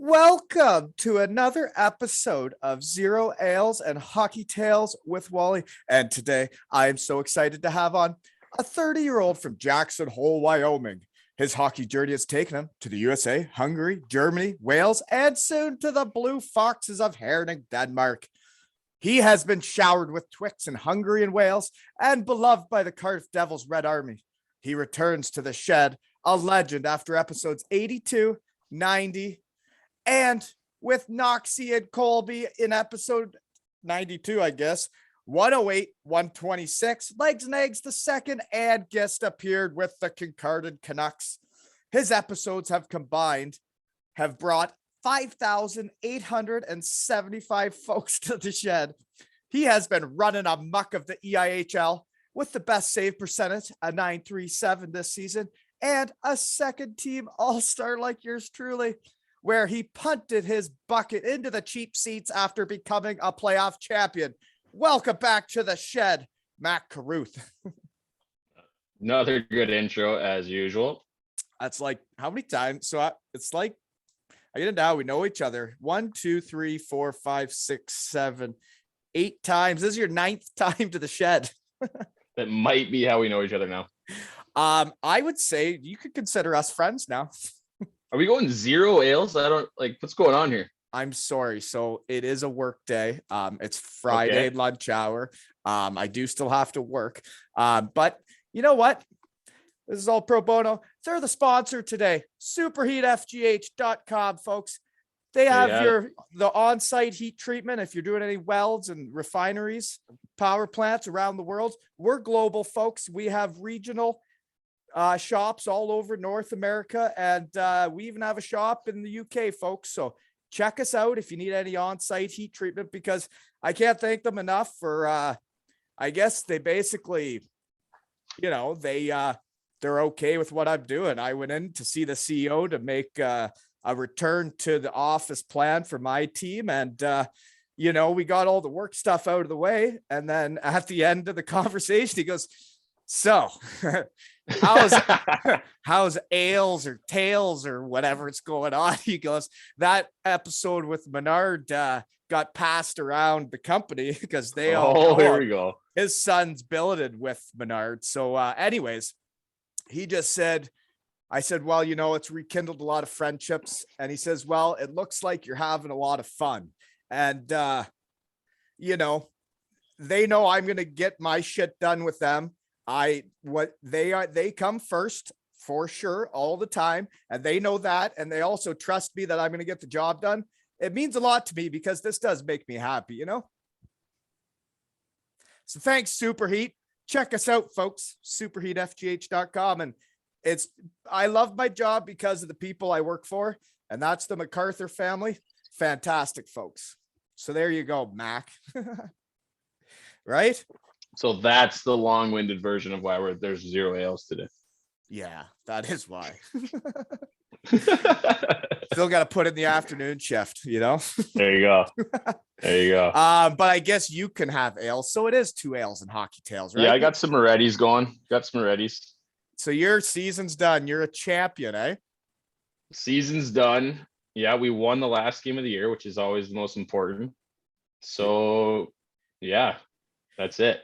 Welcome to another episode of Zero Ales and Hockey Tales with Wally. And today I am so excited to have on a 30-year-old from Jackson Hole, Wyoming. His hockey journey has taken him to the USA, Hungary, Germany, Wales, and soon to the Blue Foxes of Herning, Denmark. He has been showered with Twix in Hungary and Wales and beloved by the Cardiff Devils Red Army. He returns to the shed, a legend after episodes 82, 90, and with Noxie and Colby in episode 92, I guess, 108, 126, Legs and Eggs the second, and guest appeared with the Concarded Canucks. His episodes have brought 5,875 folks to the shed. He has been running a muck of the EIHL with the best save percentage, a 937 this season, and a second team all-star like yours truly, where he punted his bucket into the cheap seats after becoming a playoff champion. Welcome back to the shed, Matt Carruth. Another good intro as usual. That's like, how many times? So it's like, I get it now. We know each other. 1, 2, 3, 4, 5, 6, 7, 8 times. This is your 9th time to the shed. That might be how we know each other now. I would say you could consider us friends now. Are we going zero ales? I don't what's going on here. I'm sorry. So it is a work day. It's Friday lunch hour. I do still have to work. But you know what? This is all pro bono. They're the sponsor today. Superheatfgh.com, folks. They have the on-site heat treatment. If you're doing any welds and refineries, power plants around the world, we're global, folks. We have regional shops all over North America, and we even have a shop in the UK, folks. So check us out if you need any on-site heat treatment, because I can't thank them enough for I guess they basically, they're okay with what I'm doing. I went in to see the CEO to make a return to the office plan for my team, and we got all the work stuff out of the way, and then at the end of the conversation he goes, so how's ales or tails or whatever it's going on? He goes, that episode with Menard got passed around the company because they here we go. His son's billeted with Menard. So anyways, he just said, I said, well, it's rekindled a lot of friendships. And he says, well, it looks like you're having a lot of fun. And they know I'm going to get my shit done with them. They come first for sure all the time, and they know that, and they also trust me that I'm going to get the job done. It means a lot to me because this does make me happy, So thanks, Superheat. Check us out, folks. Superheatfgh.com. And I love my job because of the people I work for, and that's the MacArthur family. Fantastic folks. So there you go, Mac. Right? So that's the long-winded version of why there's zero ales today. Yeah, that is why. Still got to put in the afternoon shift, There you go. But I guess you can have ales. So it is 2 ales and Hockey Tales, right? Yeah, I got some Moretti's going. So your season's done. You're a champion, eh? Season's done. Yeah, we won the last game of the year, which is always the most important. So yeah, that's it.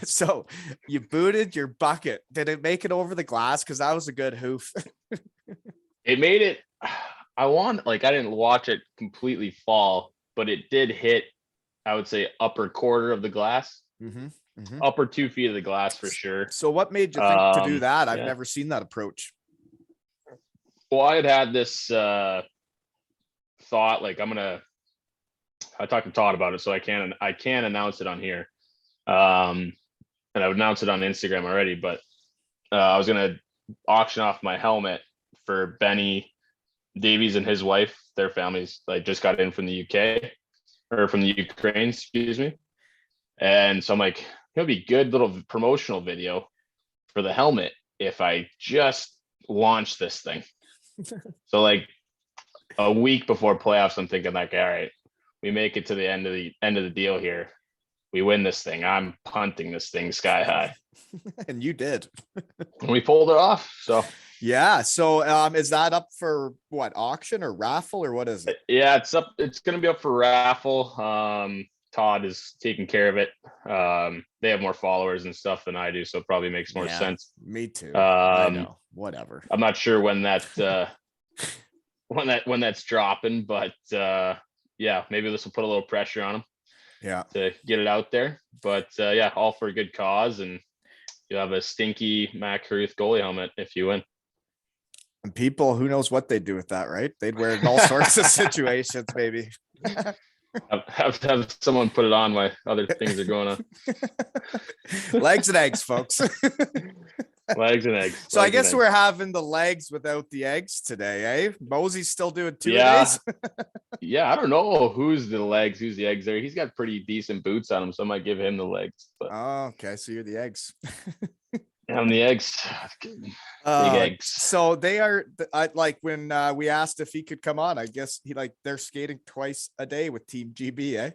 So you booted your bucket. Did it make it over the glass? Because that was a good hoof. It made it. I didn't watch it completely fall, but it did hit, I would say, upper quarter of the glass. Upper 2 feet of the glass for sure. So what made you think to do that? I've never seen that approach. Well, I had this thought, I talked to Todd about it, so I can't announce it on here. And I would announce it on Instagram already, but I was going to auction off my helmet for Benny Davies and his wife. Their families just got in from the UK, or from the Ukraine, excuse me. And so I'm like, it'll be a good little promotional video for the helmet if I just launch this thing. So a week before playoffs, I'm thinking all right, we make it to the end of the deal here. We win this thing. I'm punting this thing sky high. And you did. And we pulled it off. So Yeah. So is that up for what, auction or raffle or what is it? Yeah, it's gonna be up for raffle. Todd is taking care of it. They have more followers and stuff than I do, so it probably makes more Yeah, sense. me too. I Um, know. Whatever. I'm not sure when that when that's dropping, but yeah, maybe this will put a little pressure on them Yeah. to get it out there. But yeah, all for a good cause, and you have a stinky Mac Carruth goalie helmet if you win. And people, who knows what they'd do with that, right? They'd wear it in all sorts of situations, maybe. Have someone put it on while other things are going on. Legs and eggs, folks. Legs and eggs. So I legs and guess eggs. we're having the legs without the eggs today, eh? Mosey's still doing two Yeah. days. Yeah, I don't know who's the legs, who's the eggs there. He's got pretty decent boots on him, so I might give him the legs. But Oh, okay. So you're the eggs. I'm the eggs. Big eggs. So they are like when we asked if he could come on, I guess they're skating twice a day with Team GB, eh?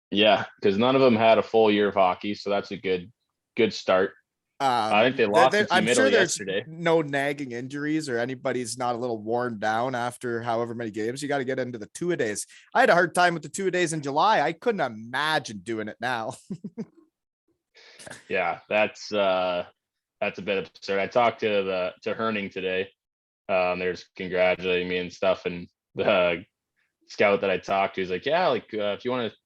Yeah, because none of them had a full year of hockey, so that's a good start. I think they lost to I'm Team sure Italy there's yesterday. no nagging injuries or anybody's not a little worn down after however many games. You got to get into the two a days. I had a hard time with the two a days in July. I couldn't imagine doing it now. Yeah, that's a bit absurd. I talked to Herning today. There's congratulating me and stuff, and the scout that I talked to is like, yeah, like if you want to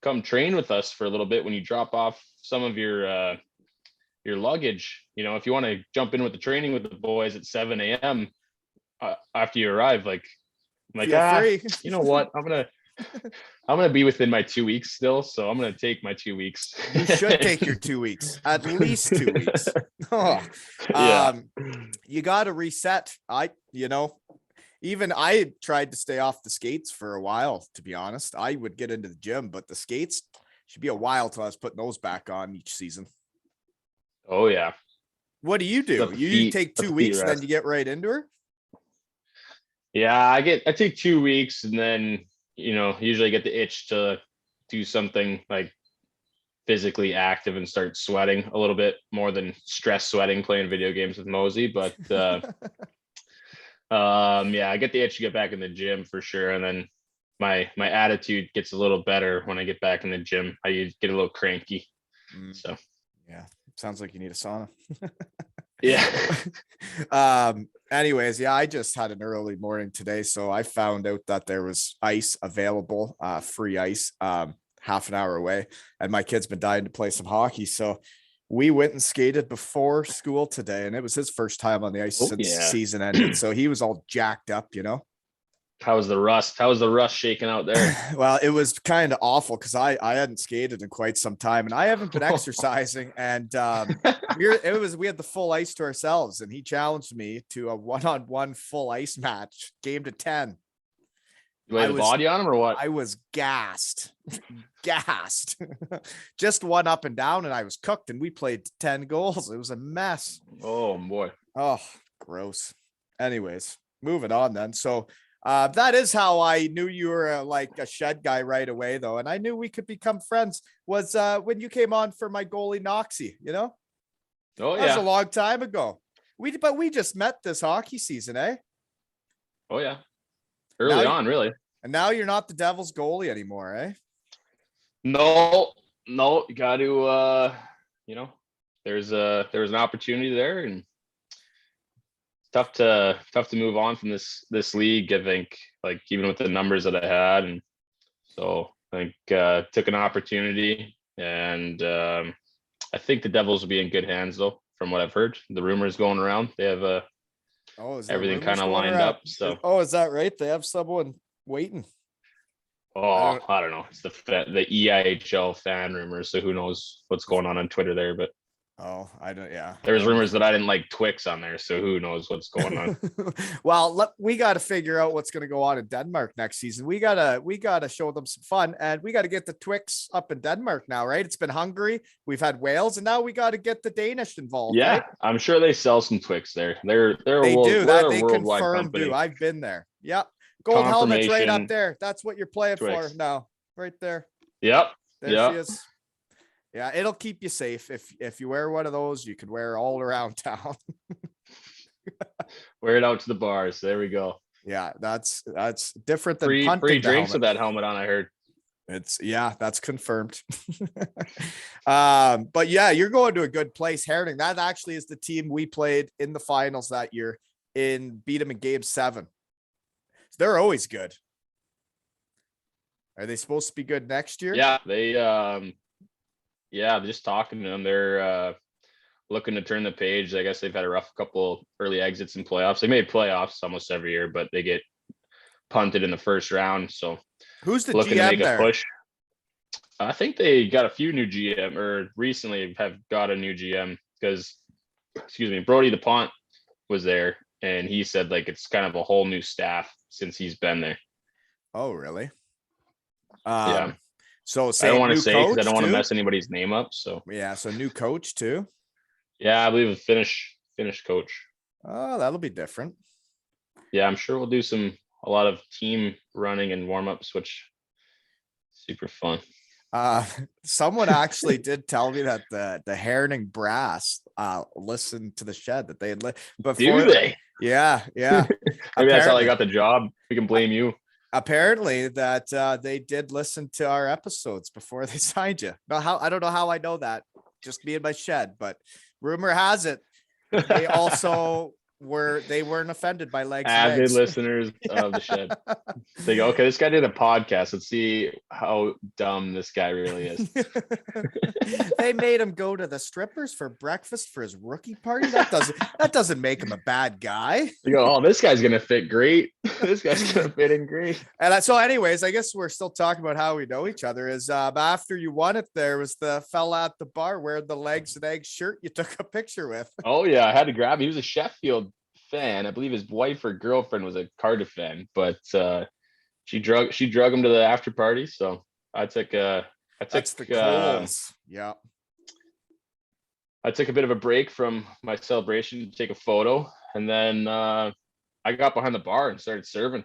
come train with us for a little bit when you drop off some of your luggage, if you want to jump in with the training with the boys at 7 a.m. After you arrive, like, I'm like, Feel free. you know what? I'm gonna be within my 2 weeks still, so I'm gonna take my 2 weeks. You should take your 2 weeks, at least 2 weeks. Oh, Yeah. You got to reset. Even I tried to stay off the skates for a while, to be honest. I would get into the gym, but the skates should be a while till I was putting those back on each season. Oh yeah. What do? You take 2 weeks and then you get right into her? Yeah, I take 2 weeks and then, usually get the itch to do something like physically active and start sweating a little bit more than stress sweating playing video games with Mosey. But yeah, I get the itch to get back in the gym for sure. And then my attitude gets a little better when I get back in the gym. I get a little cranky. So yeah, sounds like you need a sauna. Yeah. Anyways, yeah, I just had an early morning today, so I found out that there was ice available, free ice, half an hour away, and my kid's been dying to play some hockey, so we went and skated before school today, and it was his first time on the ice since the season ended, so he was all jacked up. How was the rust shaking out there? Well, it was kind of awful because I hadn't skated in quite some time, and I haven't been exercising. And we had the full ice to ourselves, and he challenged me to a 1-on-1 full ice match, game to 10. You laid the body on him or what? I was gassed, just one up and down, and I was cooked. And we played 10 goals. It was a mess. Oh boy. Oh, gross. Anyways, moving on then. So. That is how I knew you were like a shed guy right away, though. And I knew we could become friends was when you came on for my goalie Noxie, Oh, that was a long time ago. But we just met this hockey season, eh? Oh, yeah. Early on, really. And now you're not the Devils goalie anymore, eh? No, you got to, there was an opportunity there, and tough to move on from this league, I think, like even with the numbers that I had. And so I think took an opportunity, and I think the Devils will be in good hands though, from what I've heard. The rumors going around, they have everything kind of lined up. So is that right? They have someone waiting. Oh, I don't know. It's the EIHL fan rumors, so who knows what's going on Twitter there, but oh, I don't. Yeah, there's rumors that I didn't like Twix on there, so who knows what's going on. Well, we got to figure out what's going to go on in Denmark next season. We gotta show them some fun, and we got to get the Twix up in Denmark now, right? It's been Hungary, we've had Wales, and now we got to get the Danish involved. Yeah, right? I'm sure they sell some Twix there. They confirm. company. I've been there. Yep, gold helmets right up there. That's what you're playing Twix. for now, right there. Yep. There she is. Yeah, it'll keep you safe. If you wear one of those, you could wear all around town. Wear it out to the bars. There we go. Yeah, that's different than Free punting the drinks with helmet. that helmet on, I heard. That's confirmed. But yeah, you're going to a good place. Herning, that actually is the team we played in the finals that year beat them in game 7. They're always good. Are they supposed to be good next year? Yeah, just talking to them. They're looking to turn the page. I guess they've had a rough couple early exits in playoffs. They made playoffs almost every year, but they get punted in the first round. So who's the looking GM to make there? a push. I think they got a few new GM, or recently have got a new GM, because, Brody DuPont was there, and he said like it's kind of a whole new staff since he's been there. Oh, really? Yeah. So I don't want to new say because I don't want to too? mess anybody's name up. So Yeah, so new coach too. yeah, I believe a Finnish coach. Oh, that'll be different. Yeah, I'm sure we'll do a lot of team running and warm-ups, which super fun. Someone actually did tell me that the Herning brass listened to the shed, that they had before. Do they? Yeah. Maybe that's how they got the job. We can blame you. Apparently that they did listen to our episodes before they signed you. I don't know how I know that, just me in my shed, but rumor has it they also weren't offended by legs and Avid eggs. listeners of the shed. They go, okay, this guy did a podcast. Let's see how dumb this guy really is. They made him go to the strippers for breakfast for his rookie party. That doesn't make him a bad guy. You go, oh, this guy's gonna fit great. This guy's gonna fit in great. And so, anyways, I guess we're still talking about how we know each other. Is after you won it, there was the fella at the bar wearing the legs and eggs shirt you took a picture with. Oh yeah, I had to grab him. He was a Sheffield fan. I believe his wife or girlfriend was a Cardiff fan, but she drug him to the after party. So that's the Coles. Yeah. I took a bit of a break from my celebration to take a photo, and then I got behind the bar and started serving.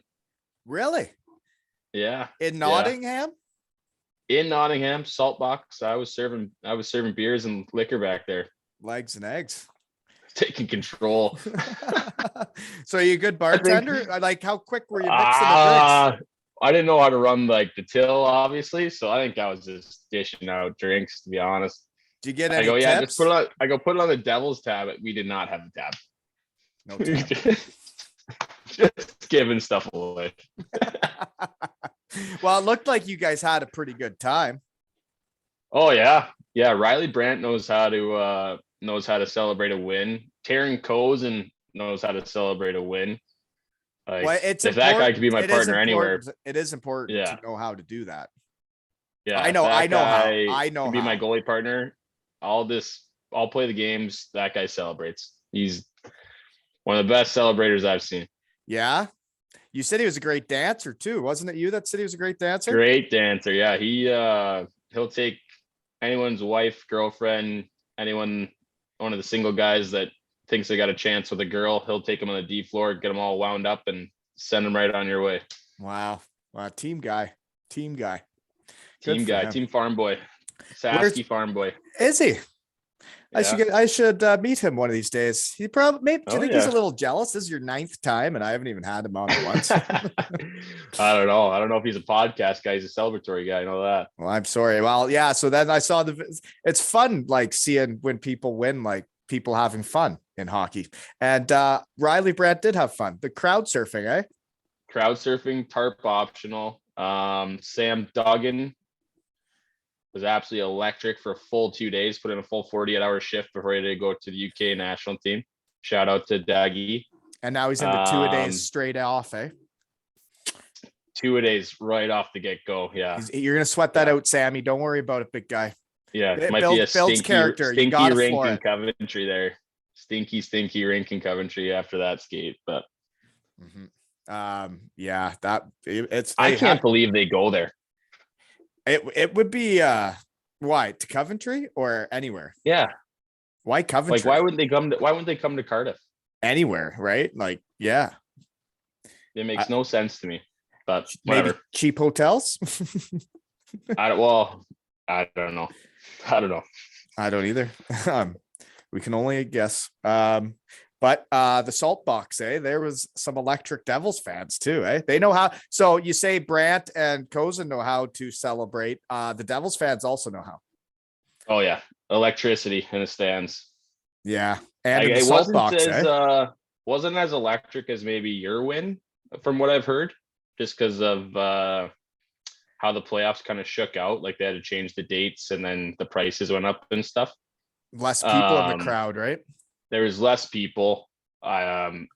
Really? Yeah. In Nottingham? In Nottingham, salt box. I was serving beers and liquor back there. Legs and eggs. Taking control. So are you a good bartender? Like, how quick were you mixing the drinks? I didn't know how to run like the till, obviously. So I think I was just dishing out drinks, to be honest. Do you get any tips? Yeah, just put it on. I go put it on the Devils tab. We did not have the tab. No tab. Just giving stuff away. Well, it looked like you guys had a pretty good time. Oh yeah. Riley Brandt knows how to celebrate a win. Taryn Cozen knows how to celebrate a win. Like, well, if that guy could be my partner anywhere, it is important to know how to do that. Yeah, I know how. Be my goalie partner. I'll play the games. That guy celebrates. He's one of the best celebrators I've seen. Yeah. You said he was a great dancer too. Wasn't it you that said he was a great dancer? Great dancer. Yeah. He'll take anyone's wife, girlfriend, one of the single guys that thinks they got a chance with a girl. He'll take them on the D floor, get them all wound up, and send them right on your way. Wow. Team guy. Team farm boy. Sasky farm boy. Is he? Yeah. I should meet him one of these days. He probably do you think he's a little jealous? This is your 9th time and I haven't even had him on once. I don't know. I don't know if he's a podcast guy. He's a celebratory guy. I know that. Well, I'm sorry. Well, yeah. So then I saw it's fun, like seeing when people win, like people having fun in hockey. And Riley Brandt did have fun. The crowd surfing, eh? Crowd surfing, tarp optional. Sam Duggan was absolutely electric for a full 2 days, put in a full 48-hour shift before he had to go to the UK national team. Shout out to Daggy. And now he's into 2-a-days straight off, eh? 2-a-days right off the get-go, yeah. You're going to sweat that out, Sammy. Don't worry about it, big guy. Yeah, it might be a stinky rink in Coventry there. Stinky rink in Coventry after that skate, but... Yeah, I can't believe they go there. It would be why to Coventry or anywhere? Yeah. Why Coventry? Like why wouldn't they come to Cardiff? Anywhere, right? Like, yeah. It makes no sense to me. But whatever. Maybe cheap hotels? I don't know. I don't either. We can only guess. But the Salt Box, there was some electric Devils fans too, They know how. So you say Brandt and Kozin know how to celebrate. The Devils fans also know how. Oh yeah, electricity in the stands. Yeah, and Like, in the it Salt wasn't Box, wasn't as electric as maybe your win, from what I've heard, just because of how the playoffs kind of shook out. Like they had to change the dates, and then the prices went up and stuff. Less people in the crowd, right? There was less people. That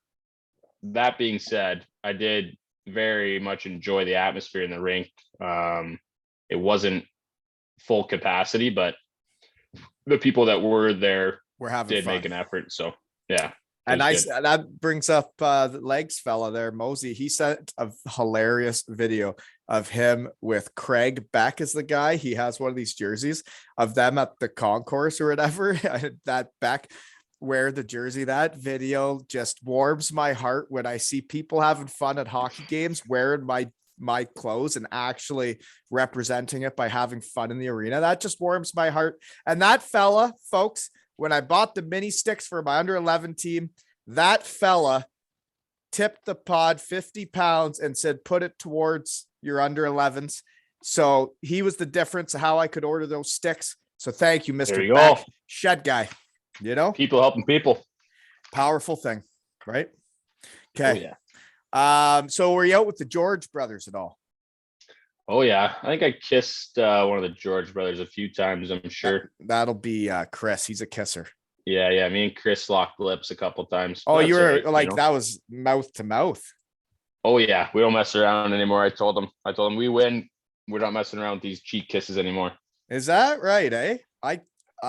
being said, I did very much enjoy the atmosphere in the rink. It wasn't full capacity, but the people that were there did make an effort. So yeah. And that brings up the legs fella there, Mosey. He sent a hilarious video of him with Craig Beck as the guy. He has one of these jerseys of them at the concourse or whatever. That Beck wear the jersey. That video just warms my heart when I see people having fun at hockey games wearing my clothes and actually representing it by having fun in the arena. That just warms my heart. And that fella, folks, when I bought the mini sticks for my under 11 team, that fella tipped the pod 50 pounds and said, put it towards your under 11s. So he was the difference of how I could order those sticks. So thank you, Mr. Beck, shed guy. People helping people. Powerful thing, right? Okay. Oh, yeah. So were you out with the George brothers at all? Oh yeah, I think I kissed one of the George brothers a few times. I'm sure that'll be Chris. He's a kisser. Yeah. Me and Chris locked lips a couple times. Oh, you were right, that was mouth to mouth. Oh yeah, we don't mess around anymore. I told him we win. We're not messing around with these cheek kisses anymore. Is that right? I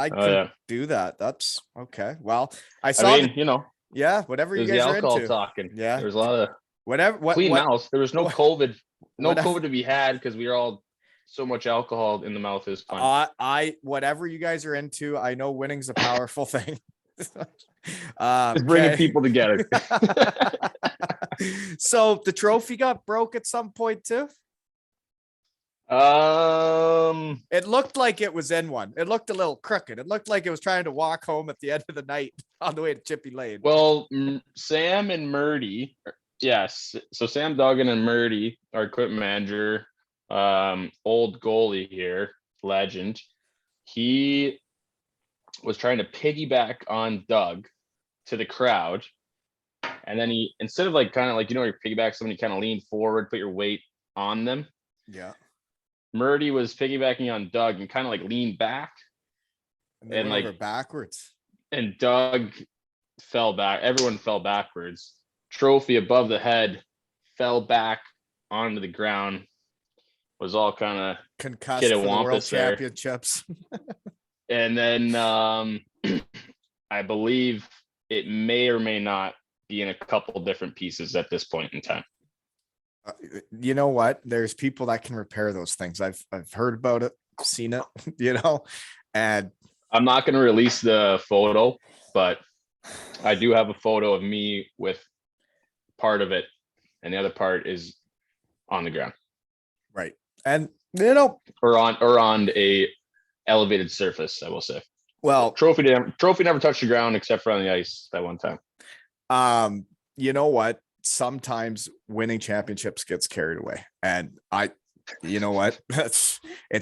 could do that. That's okay. Well, I mean, yeah, whatever you guys are alcohol into. Talking. Yeah, there was a lot of clean mouth. There was no COVID. No COVID to be had because we were all so much alcohol in the mouth is fun. Whatever you guys are into, I know winning's a powerful thing. Just bringing people together. So the trophy got broke at some point too. It looked like it was in one. It looked a little crooked. It looked like it was trying to walk home at the end of the night on the way to Chippy Lane. Well, Sam and Murdy. Yes. So Sam Duggan and Murdy, our equipment manager, old goalie here, legend. He was trying to piggyback on Doug to the crowd. And then he, instead of like kind of like, your piggyback, somebody kind of lean forward, put your weight on them. Yeah. Murdy was piggybacking on Doug and kind of like leaned back. And like backwards. And Doug fell back. Everyone fell backwards. Trophy above the head fell back onto the ground, was all kind of concussed for the world championships. And then I believe it may or may not be in a couple different pieces at this point in time. You know what? There's people that can repair those things. I've heard about it, seen it, and I'm not going to release the photo, but I do have a photo of me with part of it, and the other part is on the ground, right? And or on a elevated surface, I will say. Well, trophy never touched the ground except for on the ice that one time. You know what? Sometimes winning championships gets carried away, and it's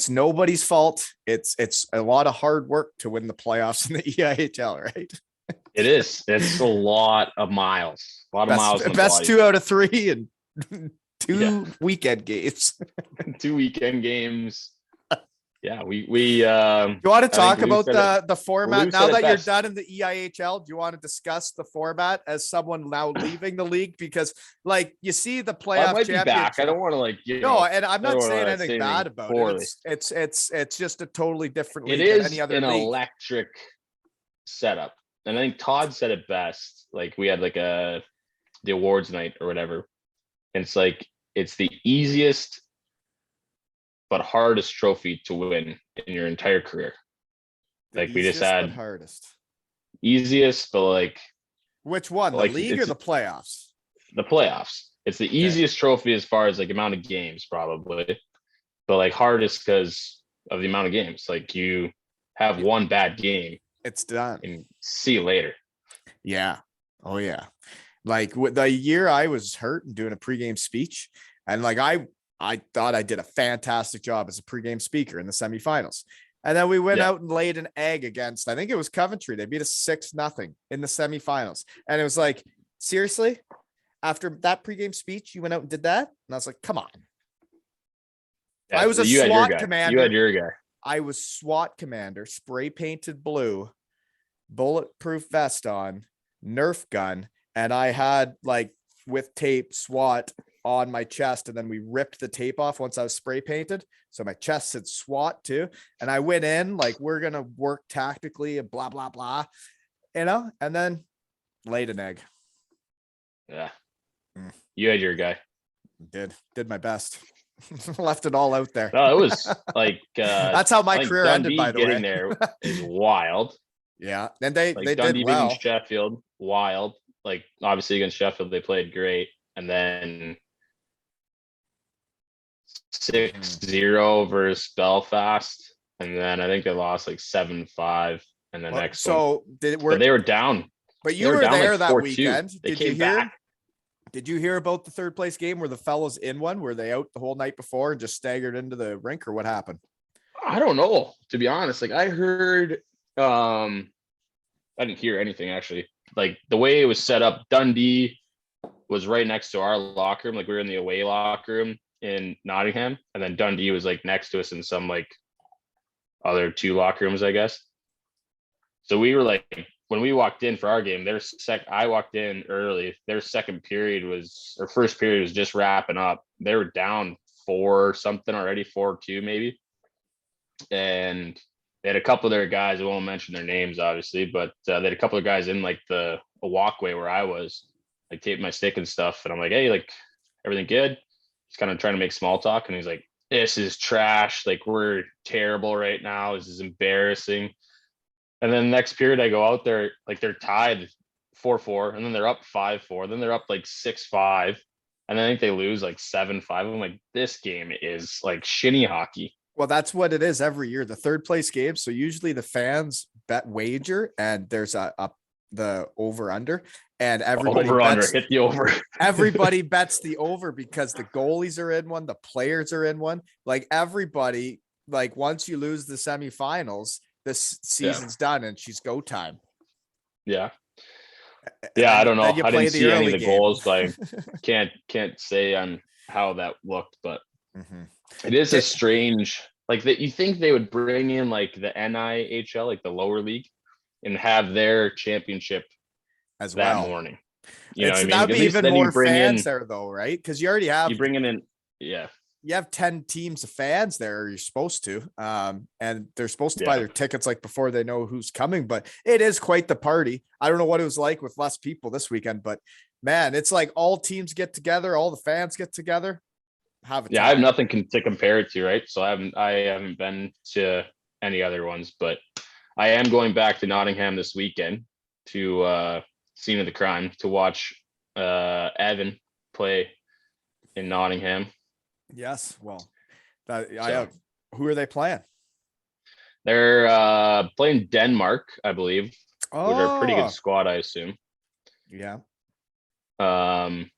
nobody's fault. It's a lot of hard work to win the playoffs in the EIHL, right? It is. It's a lot of miles. A lot of miles. Best 2 out of 3 and two weekend games. 2 weekend games. Yeah, we you want to talk about the format now that you're done in the EIHL? Do you want to discuss the format as someone now leaving the league? Because you see the playoff championship. Back. I don't want to and I'm not saying anything bad about it. It's just a totally different league than any other league. It is an electric setup. And I think Todd said it best. We had the awards night or whatever. And it's the easiest but hardest trophy to win in your entire career. We just had hardest. Easiest, but which one? The league or the playoffs? The playoffs. It's the easiest trophy as far as amount of games, probably. But hardest because of the amount of games. You have one bad game. It's done. And see you later. Yeah. Oh yeah. Like with the year I was hurt and doing a pregame speech, and like I thought I did a fantastic job as a pregame speaker in the semifinals. And then we went Yeah. out and laid an egg against, I think it was Coventry. They beat us 6-0 in the semifinals. And it was like, seriously, after that pregame speech, you went out and did that? And I was like, come on. Yeah, I was a you had your SWAT guy. commander. You had your guy. I was SWAT commander, spray painted blue, bulletproof vest on, Nerf gun, and I had like with tape SWAT on my chest, and then we ripped the tape off once I was spray painted. So my chest said SWAT too. And I went in like we're gonna work tactically and blah blah blah, and then laid an egg. Yeah. Mm. You had your guy. Did my best. Left it all out there. No, it was like that's how my career ended, by the way. Getting there is wild. Yeah. And they Like did Dundee well. beating Sheffield, wild. Like obviously against Sheffield, they played great. And then 6-0 versus Belfast. And then I think they lost like 7-5 and the next one. So they were down. But you were there like that 4-2. weekend. They came back. Did you hear about the third place game where the fellas in one? Were they out the whole night before and just staggered into the rink, or what happened? I don't know, to be honest. Like I heard, I didn't hear anything actually. Like the way it was set up, Dundee was right next to our locker room. Like we were in the away locker room in Nottingham, and then Dundee was like next to us in some like other 2 locker rooms, I guess. So we were like, when we walked in for our game, I walked in early. Their second period or first period was just wrapping up. They were down 4 something already, 4-2 maybe. And they had a couple of their guys, I won't mention their names obviously, but they had a couple of guys in like a walkway where I was, like taping my stick and stuff. And I'm like, hey, like everything good? Just kind of trying to make small talk. And he's like, this is trash. Like we're terrible right now. This is embarrassing. And then the next period I go out there, like they're tied 4-4, and then they're up 5-4, then they're up like 6-5, and I think they lose like 7-5. I'm like, this game is like shinny hockey. Well, that's what it is every year, the third place game. So usually the fans bet wager, and there's the over under, and everybody hit the over. Everybody bets the over because the goalies are in one, the players are in one. Like everybody, like once you lose the semifinals, this season's done and she's go time. Yeah. Yeah, I don't know. I didn't see any of the goals, but I can't say on how that looked, but it is a strange, like that. You think they would bring in like the EIHL, like the lower league, and have their championship as that well morning. You know what I mean? That'd be even more fans there though, right? Because you already have, you bring in, you have 10 teams of fans there, or you're supposed to, and they're supposed to buy their tickets like before they know who's coming, but it is quite the party. I don't know what it was like with less people this weekend, but man, it's like all teams get together, all the fans get together. I have nothing to compare it to, right? So I haven't been to any other ones, but I am going back to Nottingham this weekend to scene of the crime to watch Evan play in Nottingham. Yes, well, who are they playing? They're playing Denmark, I believe, which are a pretty good squad, I assume. Yeah. And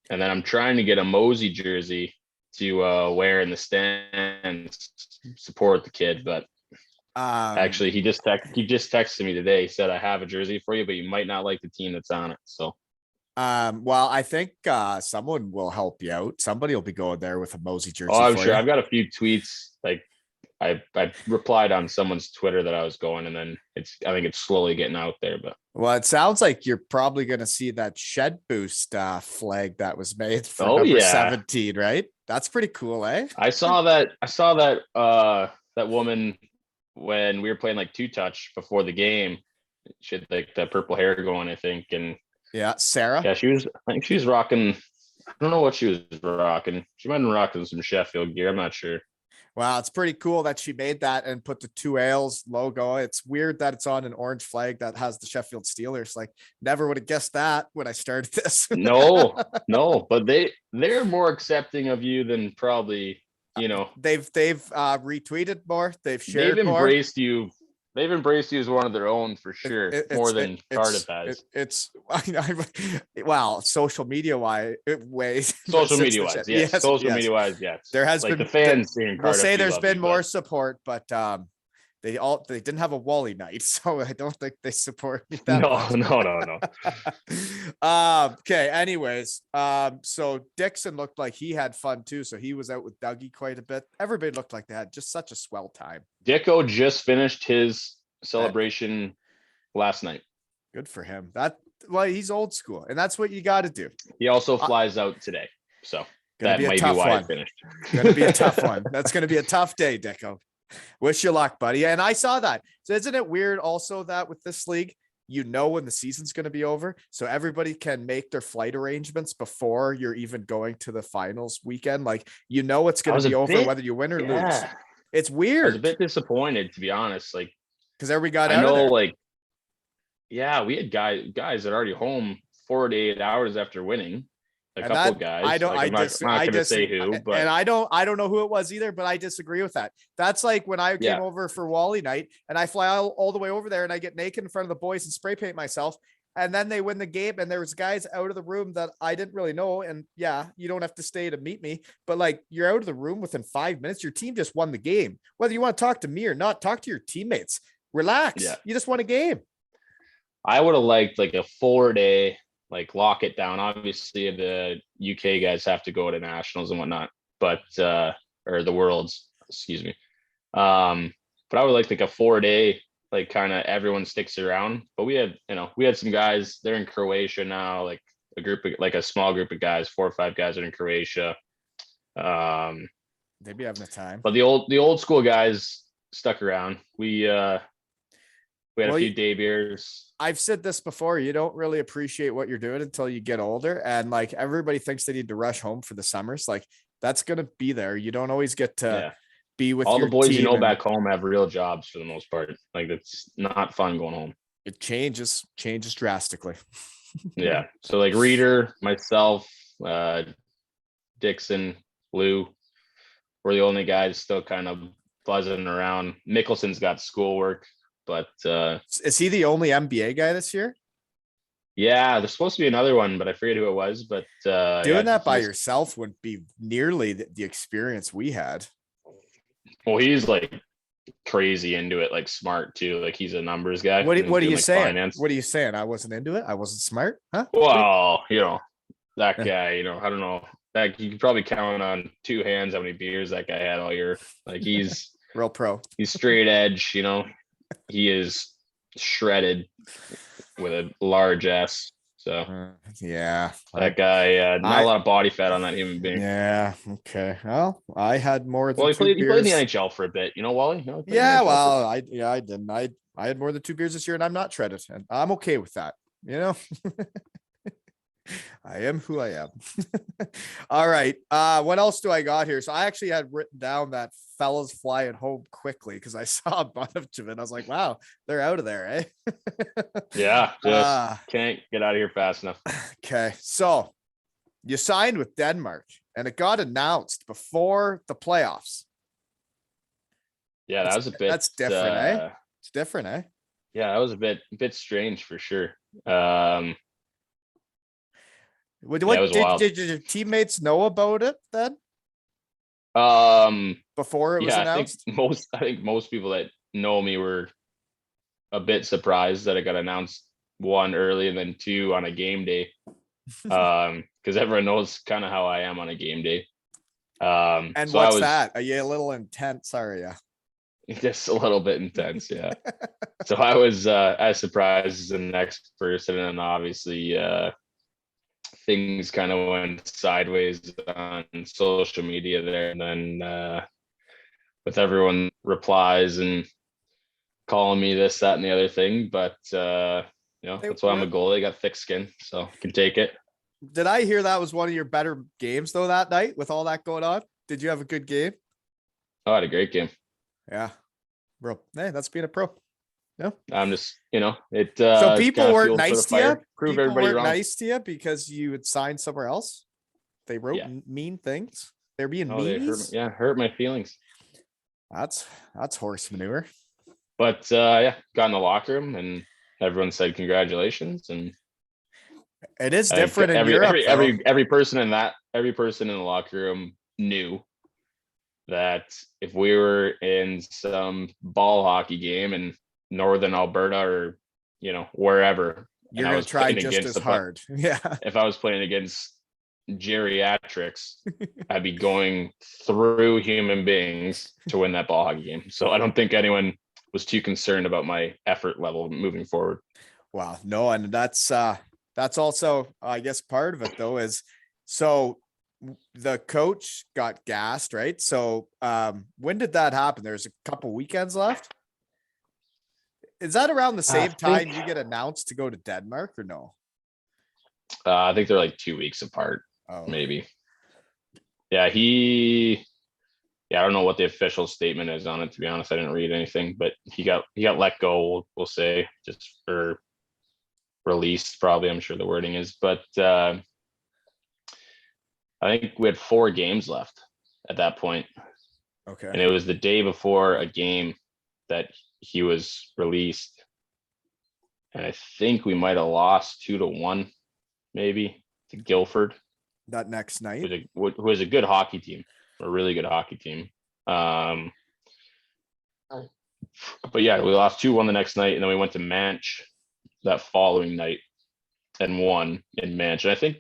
then I'm trying to get a Mosey jersey to wear in the stands, support the kid. But actually, he just texted me today. He said, "I have a jersey for you, but you might not like the team that's on it." So. Well, I think someone will help you out. Somebody will be going there with a Mosey jersey. Oh, I'm sure. I've got a few tweets. Like I replied on someone's Twitter that I was going, and then I think it's slowly getting out there. But well, it sounds like you're probably going to see that Shed Boost flag that was made for number 17, right? That's pretty cool, eh? I saw that that woman when we were playing like 2-touch before the game. She had like that purple hair going, I think, and. Yeah, Sarah. Yeah, I think she was rocking. I don't know what she was rocking. She might have been rocking some Sheffield gear. I'm not sure. Wow, it's pretty cool that she made that and put the 2 Ales logo. It's weird that it's on an orange flag that has the Sheffield Steelers. Like, never would have guessed that when I started this. No, but they're more accepting of you than probably, you know. They've retweeted more. They've shared more. They've embraced you they've embraced you as one of their own for sure, more than Cardiff has. Wow, social media ways. Social media wise, yes. Social media wise, yes. There has like been the fans here in Cardiff. We'll say there's love been you, more but support, but they didn't have a Wally night, so I don't think they support me that much. No. Okay. Anyways, so Dixon looked like he had fun too. So he was out with Dougie quite a bit. Everybody looked like they had just such a swell time. Dicko just finished his celebration last night. Good for him. He's old school, and that's what you got to do. He also flies out today, so that might be why he finished. Gonna be a tough one. That's gonna be a tough day, Dicko. Wish you luck, buddy. And I saw that. So isn't it weird also that with this league, when the season's going to be over, so everybody can make their flight arrangements before you're even going to the finals weekend. Like, it's going to be over whether you win or lose. It's weird. I was a bit disappointed, to be honest. Like, because everybody got out of there. Like, yeah, we had guys that are already home 4 to 8 hours after winning. A couple guys. I'm not going to say who, but and I don't know who it was either, but I disagree with that. That's like when I came over for Wally night and I fly all the way over there and I get naked in front of the boys and spray paint myself. And then they win the game and there was guys out of the room that I didn't really know. And yeah, you don't have to stay to meet me, but like you're out of the room within 5 minutes. Your team just won the game. Whether you want to talk to me or not, talk to your teammates. Relax. Yeah. You just won a game. I would have liked like a 4-day, like lock it down. Obviously the UK guys have to go to nationals and whatnot, but or the worlds, excuse me. But I would like a 4-day, like kind of everyone sticks around. But we had some guys, they're in Croatia now, like a small group of guys, 4 or 5 guys are in Croatia. They'd be having a time. But the old school guys stuck around. We had a few day beers. I've said this before. You don't really appreciate what you're doing until you get older. And like everybody thinks they need to rush home for the summers. Like that's going to be there. You don't always get to be with all your the boys team back home have real jobs for the most part. Like it's not fun going home. It changes drastically. Yeah. So like Reeder, myself, Dixon, Lou, we're the only guys still kind of buzzing around. Mickelson's got schoolwork. But is he the only NBA guy this year? Yeah, there's supposed to be another one, but I forget who it was. But doing that by yourself wouldn't be nearly the experience we had. Well, he's like crazy into it, like smart too. Like he's a numbers guy. What are you saying? Finance. What are you saying? I wasn't into it. I wasn't smart, huh? Well, that guy. I don't know. Like you could probably count on 2 hands how many beers that guy had all year. Like he's real pro. He's straight edge. He is shredded with a large S. So yeah, that guy, not a lot of body fat on that human being. Yeah. Okay. Well, I had more than he played in the NHL for a bit, Wally. Yeah. Well, I didn't. I had more than 2 beers this year, and I'm not shredded, and I'm okay with that. I am who I am. All right. What else do I got here? So I actually had written down that fellas flying home quickly because I saw a bunch of it. I was like, wow, they're out of there, eh? Yeah, just can't get out of here fast enough. Okay. So you signed with Denmark and it got announced before the playoffs. Yeah, that was a bit. That's different, eh? It's different, eh? Yeah, that was a bit strange for sure. Did your teammates know about it then? Before it was announced? I think most people that know me were a bit surprised that it got announced, 1 early and then 2 on a game day. Because everyone knows kind of how I am on a game day. And so what's that? Are you a little intense, are you? Just a little bit intense, yeah. So I was as surprised as the next person, and obviously things kind of went sideways on social media there, and then with everyone replies and calling me this, that, and the other thing. But that's why I'm a goalie. I got thick skin, so I can take it. Did I hear that was one of your better games though that night with all that going on? Did you have a good game? Oh, I had a great game. Yeah, bro. Hey, that's being a pro. No, I'm just, it. So people weren't nice to you. Prove people everybody weren't wrong. nice to you because you had signed somewhere else. They wrote mean things. They're being mean. Hurt my feelings. That's horse manure. But yeah, got in the locker room and everyone said congratulations. And It is I think different in Europe, though. every person in the locker room knew that if we were in some ball hockey game in northern Alberta or wherever, You're and I going to was try playing just against as hard. Yeah. if I was playing against geriatrics, I'd be going through human beings to win that ball hockey game. So I don't think anyone was too concerned about my effort level moving forward. Wow. No, and that's also, I guess, part of it though, is so the coach got gassed, right? So when did that happen? There's a couple weekends left. Is that around the same time you get announced to go to Denmark or no? I think they're like 2 weeks apart, Oh, maybe. Yeah, I don't know what the official statement is on it, to be honest. I didn't read anything, but he got let go, we'll say, just for released, probably, I'm sure the wording is. But I think we had 4 games left at that point. okay. And it was the day before a game that he was released. And I think we might have lost 2-1, maybe, to Guildford. That next night. Who was a good hockey team, a really good hockey team. But yeah, we lost 2-1 the next night, and then we went to Manch that following night and won in Manch. And I think,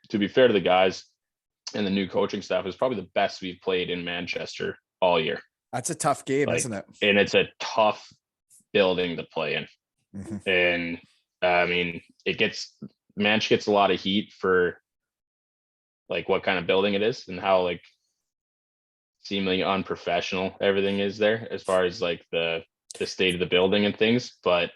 to be fair to the guys and the new coaching staff, it was probably the best we've played in Manchester all year. That's a tough game, isn't it? And it's a tough building to play in. Mm-hmm. And I mean, Manch gets a lot of heat for like what kind of building it is and how like seemingly unprofessional everything is there as far as like the state of the building and things. But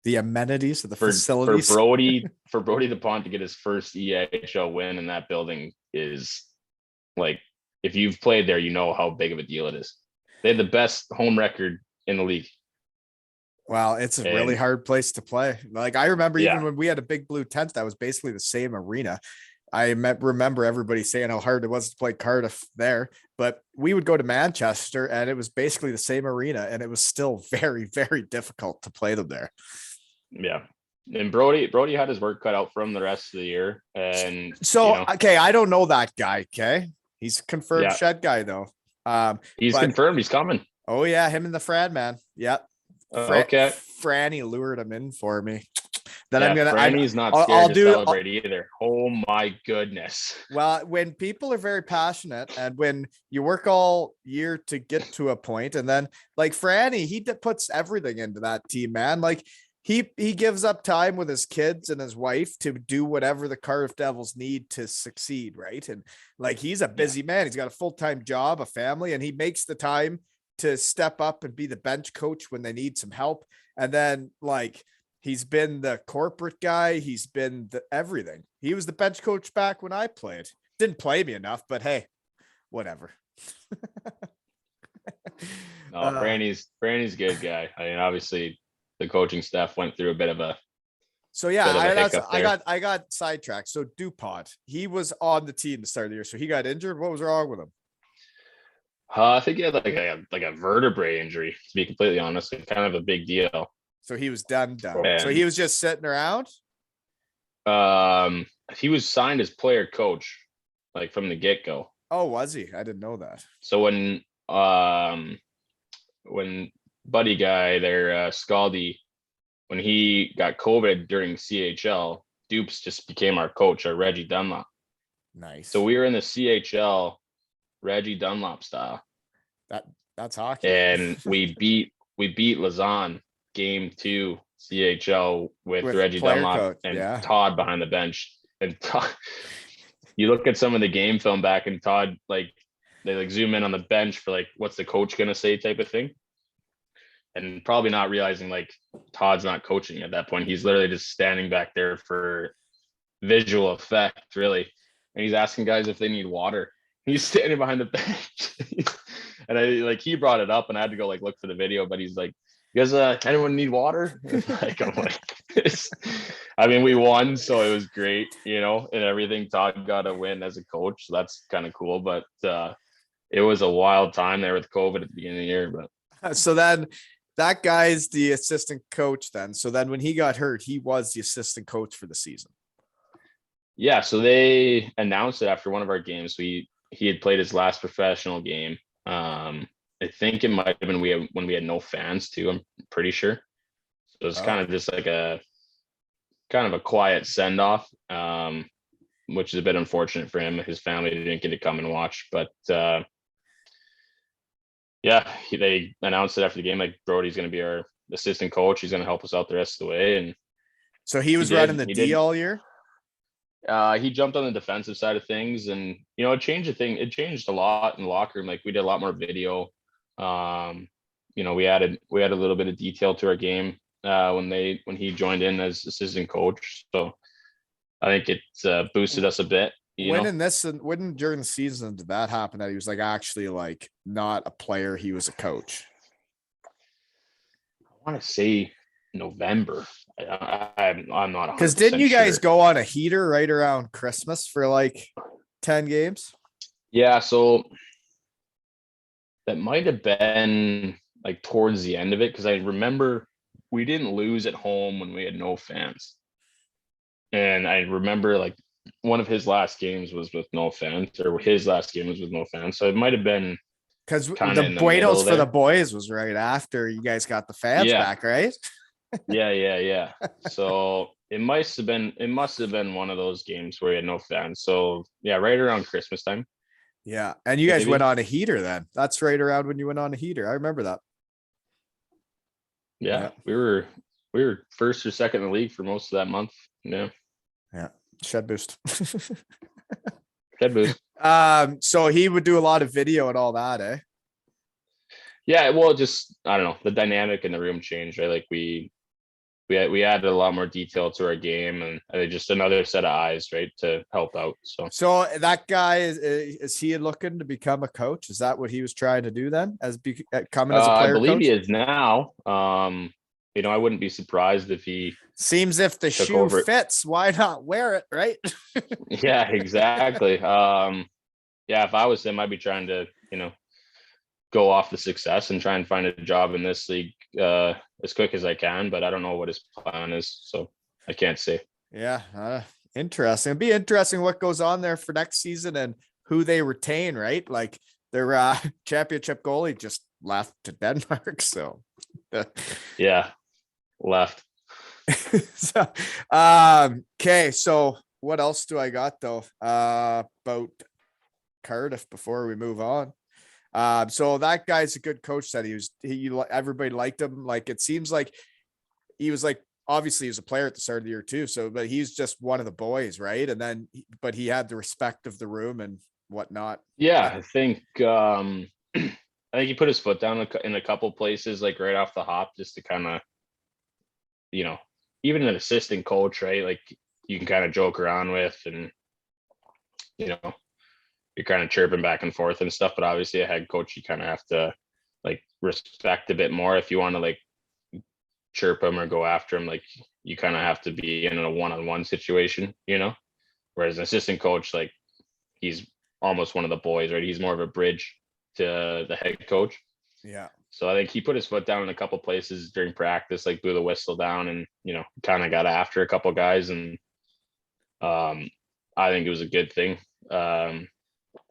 the amenities of the facilities for Brody DuPont to get his first EIHL win in that building is like, if you've played there, you know how big of a deal it is. They had the best home record in the league. Wow, it's a really hard place to play. Like I remember even when we had a big blue tent, that was basically the same arena. I remember everybody saying how hard it was to play Cardiff there, but we would go to Manchester and it was basically the same arena and it was still very, very difficult to play them there. Yeah. And Brody had his work cut out for him the rest of the year. And so, okay, I don't know that guy. Okay. He's confirmed shed guy though. He's confirmed he's coming. Oh yeah. Him and the Fran man. Yep. Okay. Franny lured him in for me. Then Franny's not scared to celebrate either. Oh my goodness. Well, when people are very passionate and when you work all year to get to a point, and then like Franny, he puts everything into that team, man. Like he gives up time with his kids and his wife to do whatever the Cardiff Devils need to succeed, right? And like he's a busy man. He's got a full-time job, a family, and he makes the time to step up and be the bench coach when they need some help. And then like he's been the corporate guy. He's been the everything. He was the bench coach back when I played. Didn't play me enough, but hey, whatever. No, Franny's a good guy. I mean, obviously the coaching staff went through a bit of a. So yeah, I got sidetracked. So DuPont, he was on the team to start of the year. So he got injured. What was wrong with him? I think he had like a vertebrae injury, to be completely honest. Kind of a big deal. So he was done. So he was just sitting around? He was signed as player coach, like from the get-go. Oh, was he? I didn't know that. So when buddy guy there, Scaldi, when he got COVID during CHL, Dupes just became our coach, our Reggie Dunlop. Nice. So we were in the CHL Reggie Dunlop style. That's hockey. And we beat Lausanne game 2 CHL with Reggie Dunlop and Todd behind the bench. And Todd, you look at some of the game film back and Todd, like they like zoom in on the bench for like, what's the coach gonna say type of thing. And probably not realizing like Todd's not coaching at that point. He's literally just standing back there for visual effect, really. And he's asking guys if they need water. He's standing behind the bench. And he brought it up and I had to go like look for the video, but he's like, you guys, anyone need water? I mean, we won, so it was great, and everything. Todd got a win as a coach, so that's kind of cool. But it was a wild time there with COVID at the beginning of the year. But so then that guy's the assistant coach then. So then when he got hurt, he was the assistant coach for the season. Yeah, so they announced it after one of our games. He had played his last professional game. I think it might have been when we had no fans too. I'm pretty sure. So it's kind of just like a quiet send off, which is a bit unfortunate for him. His family didn't get to come and watch, but yeah, they announced it after the game. Like Brody's going to be our assistant coach. He's going to help us out the rest of the way. And so he was running the D all year. He jumped on the defensive side of things, and it changed a lot in the locker room. Like we did a lot more video. We added a little bit of detail to our game when he joined in as assistant coach. So I think it boosted us a bit. When during the season did that happen, that he was like actually like not a player, he was a coach? I want to say November. I'm not, because didn't you guys go on a heater right around Christmas for like 10 games? Yeah, so that might have been like towards the end of it, because I remember we didn't lose at home when we had no fans. And I remember like one of his last games was with no fans, or his last game was with no fans. So it might have been because the Buenos for the boys was right after you guys got the fans back, right? Yeah. So it must have been one of those games where we had no fans. So yeah, right around Christmas time. Yeah. And you guys went on a heater then. That's right around when you went on a heater. I remember that. Yeah. We were first or second in the league for most of that month. Yeah. Shed boost. Shed boost. So he would do a lot of video and all that, eh? Yeah, well, just I don't know, the dynamic in the room changed, right? Like we added a lot more detail to our game, and just another set of eyes, right, to help out. So that guy is he looking to become a coach? Is that what he was trying to do then, coming as a player? I believe coach? He is now. I wouldn't be surprised if he seems if the shoe fits, why not wear it, right? Yeah, exactly. If I was him, I'd be trying to, go off the success and try and find a job in this league as quick as I can, but I don't know what his plan is, so I can't say. Yeah, interesting. It'd be interesting what goes on there for next season and who they retain, right? Like their championship goalie just left to Denmark, so yeah, left. So okay, so what else do I got though about Cardiff before we move on? So that guy's a good coach. That everybody liked him. Like it seems like he was like, obviously he was a player at the start of the year too. So, but he's just one of the boys, right? And then, but he had the respect of the room and whatnot. Yeah, I think he put his foot down in a couple places, like right off the hop, just to kind of, even an assistant coach, right? Like you can kind of joke around with, and you're kind of chirping back and forth and stuff, but obviously a head coach, you kind of have to like respect a bit more if you want to like chirp him or go after him. Like you kind of have to be in a one-on-one situation, whereas an assistant coach, like he's almost one of the boys, right? He's more of a bridge to the head coach. Yeah. So I think he put his foot down in a couple places during practice, like blew the whistle down and, kind of got after a couple guys. And I think it was a good thing.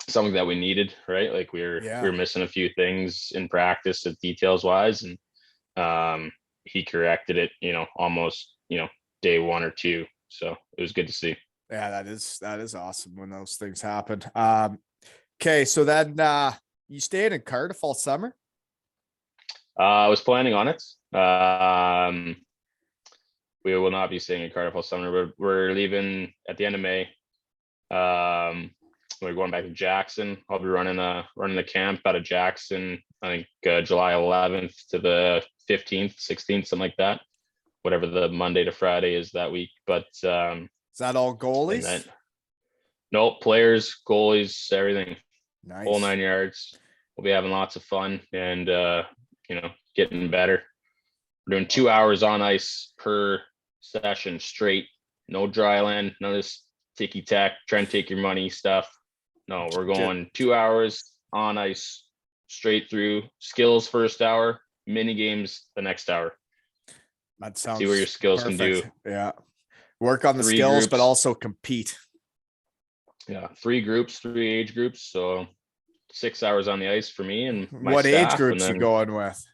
Something that we needed, right? Like we were missing a few things in practice, details wise, and he corrected it, almost, day one or two. So it was good to see. Yeah, that is awesome when those things happen. Okay, so then you stayed in Cardiff all summer? I was planning on it. We will not be staying in Cardiff all summer. We're leaving at the end of May. We're going back to Jackson. I'll be running the camp out of Jackson, I think July 11th to the 15th, 16th, something like that. Whatever the Monday to Friday is that week. But is that all goalies? Nope, players, goalies, everything. Nice. Whole 9 yards. We'll be having lots of fun and getting better. We're doing 2 hours on ice per session straight. No dry land, none of this ticky tack, trying to take your money stuff. No, we're going 2 hours on ice straight through. Skills first hour, mini games the next hour. That sounds See where your skills can do. perfect. Yeah. Work on the 3 skills, but groups. also compete. Yeah, 3 groups, 3 age groups. So 6 hours on the ice for me and my What staff. age groups and then, you going with?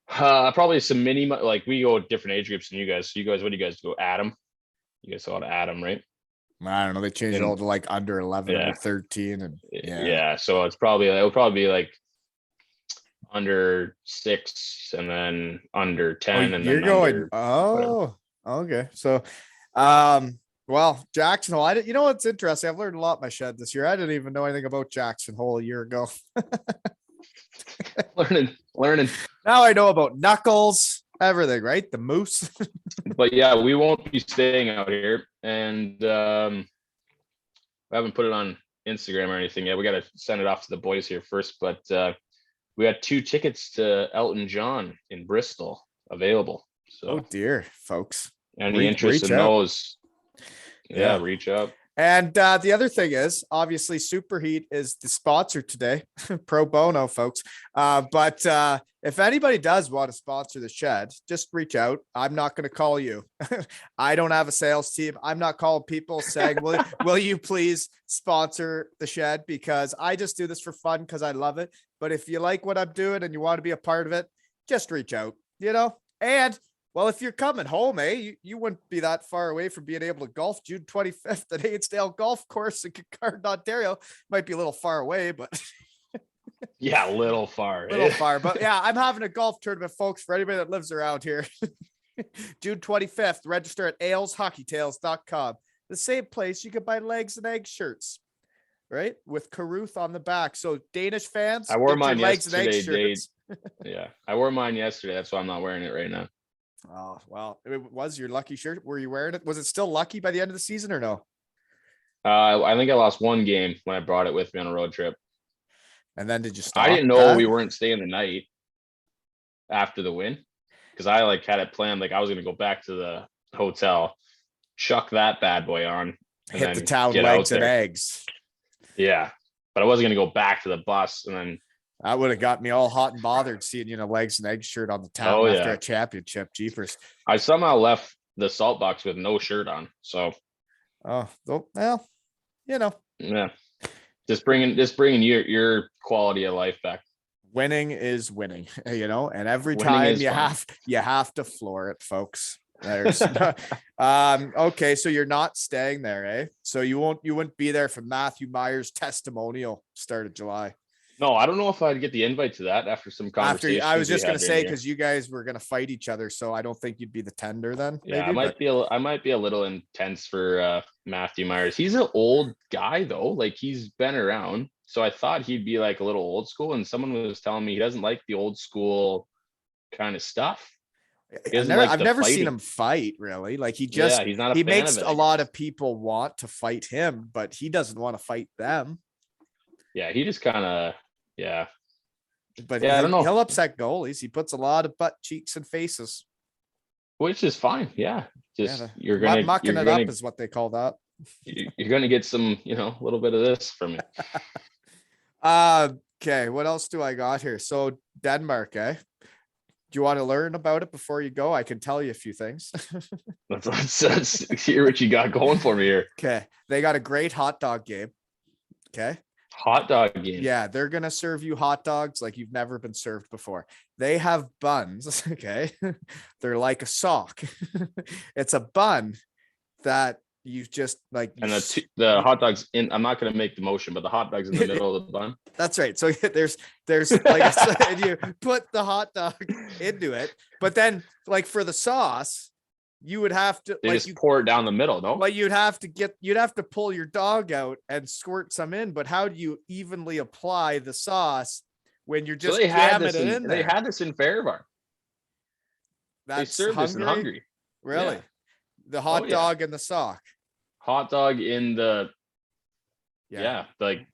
Probably some mini, like we go different age groups than you guys. So you guys, what do you guys go? Adam? You guys saw Adam, right? I don't know. They changed it all to like under 11, Yeah. under 13. And Yeah. So it'll probably be like under 6 and then under 10 and you're then going. under Oh, okay. So, well, Jackson Hole. You know what's interesting? I've learned a lot in my shed this year. I didn't even know anything about Jackson Hole a year ago. learning. Now I know about Knuckles, everything, right? The moose. But yeah, we won't be staying out here, and we haven't put it on Instagram or anything yet. We got to send it off to the boys here first, but we got 2 tickets to Elton John in Bristol available. So, Oh dear, folks. any interest in out. those? Yeah, reach out. And the other thing is, obviously, Superheat is the sponsor today, pro bono, folks. But if anybody does want to sponsor the shed, just reach out. I'm not going to call you. I don't have a sales team. I'm not calling people saying, will you please sponsor the shed? Because I just do this for fun because I love it. But if you like what I'm doing and you want to be a part of it, just reach out, And well, if you're coming home, you wouldn't be that far away from being able to golf June 25th at Ainsdale Golf Course in Carruth, Ontario. Might be a little far away, but yeah, a little far. But yeah, I'm having a golf tournament, folks, for anybody that lives around here. June 25th. Register at aleshockeytales.com. The same place you could buy legs and eggs shirts, right? With Carruth on the back. So Danish fans, I wore get your mine legs and eggs yesterday. shirts. Yeah, I wore mine yesterday. That's why I'm not wearing it right now. Oh, well, it was your lucky shirt. Were you wearing it? Was it still lucky by the end of the season or no? I think I lost 1 game when I brought it with me on a road trip. And then did you stop? I didn't know we weren't staying the night after the win, because I had it planned. Like I was going to go back to the hotel, chuck that bad boy on, and hit the town get legs out and there. eggs. Yeah, but I wasn't going to go back to the bus and then. That would have got me all hot and bothered seeing, legs and eggs shirt on the town after a championship. Jeepers. I somehow left the salt box with no shirt on. So. Oh, well, Yeah. Just bringing your quality of life back. Winning is winning, and every Winning time you have to floor it, folks. There's okay. So you're not staying there, eh? So you wouldn't be there for Matthew Myers' testimonial start of July. No, I don't know if I'd get the invite to that after some conversation. I was just going to say, because you guys were going to fight each other. So I don't think you'd be the tender then. Yeah, maybe, I might be a little intense for Matthew Myers. He's an old guy though. Like he's been around. So I thought he'd be like a little old school. And someone was telling me he doesn't like the old school kind of stuff. I've never seen him fight really. Like he's not a fan makes of it, a lot of people want to fight him, but he doesn't want to fight them. Yeah, he just kind of, But I don't know. He'll upset goalies. He puts a lot of butt cheeks and faces, which is fine. Yeah, you're mucking it up is what they call that. You're gonna get some, a little bit of this from me. Okay, what else do I got here? So Denmark, eh? Do you want to learn about it before you go? I can tell you a few things. Let's hear what you got going for me here. Okay, they got a great hot dog game. Okay. Hot dog game. Yeah, they're gonna serve you hot dogs like you've never been served before. They have buns. Okay, they're like a sock. It's a bun that you just like. And the hot dogs in. I'm not gonna make the motion, but the hot dogs in the middle of the bun. That's right. So there's like I said, you put the hot dog into it, but then like for the sauce, you would have to pour it down the middle, no? But you'd have to pull your dog out and squirt some in. But how do you evenly apply the sauce when you're just jamming it in there? They had this in Fairbar. They served this in Hungary. Really? Yeah. The hot dog and the sock. Hot dog in the like